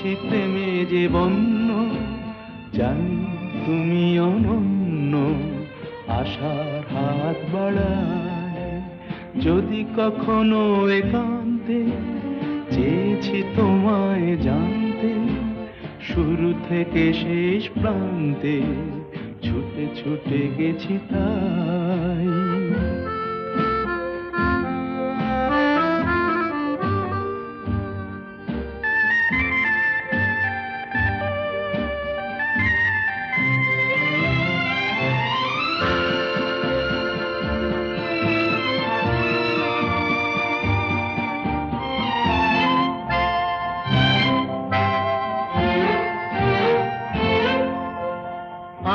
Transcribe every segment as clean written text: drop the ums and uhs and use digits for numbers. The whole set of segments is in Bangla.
হয়েছি প্রেমে যে বন্য, জানি তুমি অনন্য, আশার হাত বাড়ায়। যদি কখনো একান্তে চেয়েছি তোমায় জানতে, শুরু থেকে শেষ প্রান্তে ছুটে ছুটে গেছি তাই।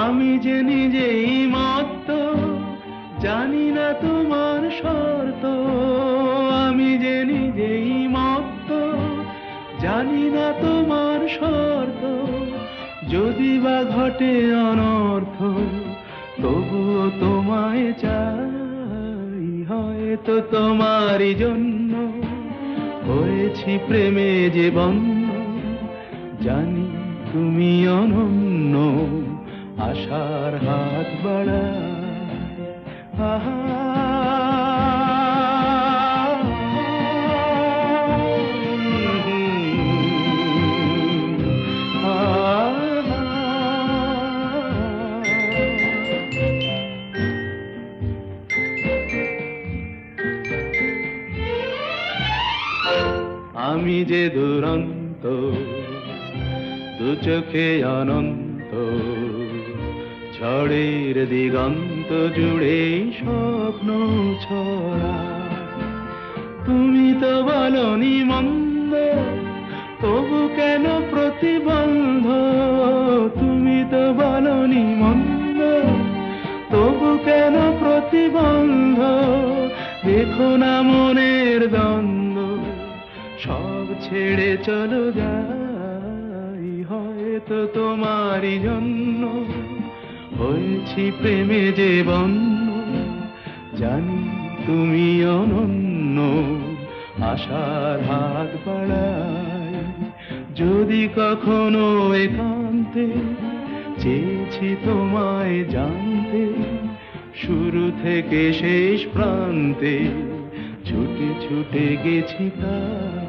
আমি যে নিজেই মত্ত, জানি না তোমার শর্ত। আমি যে নিজেই মত্ত, জানি না তোমার শর্ত। যদি বা ঘটে অনর্থ, তবুও তোমায় চাই। হয়তো তোমারই জন্য হয়েছি প্রেমে যে বন্য, জানি তুমি অনন্য, আশার হাত বাড়ায়। আহা আমি যে দুরন্ত, দু চোখে অনন্ত, ঝড়ের দিগন্ত জুড়ে স্বপ্ন ছড়া। তুমি তো বলনি মন্দ, তবু কেন প্রতিবন্ধ? তুমি তো বলনি মন্দ, তবু কেন প্রতিবন্ধ? দেখো না মনের দ্বন্দ্ব, সব ছেড়ে চলো যাই। হয়তো তোমারই জন্য হয়েছি প্রেমে যে বন্য, জানি তুমি অনন্য, আশার হাত বাড়ায়। যদি কখনো একান্তে চেয়েছি তোমায় জানতে, শুরু থেকে শেষ প্রান্তে ছুটে ছুটে গেছি তাই।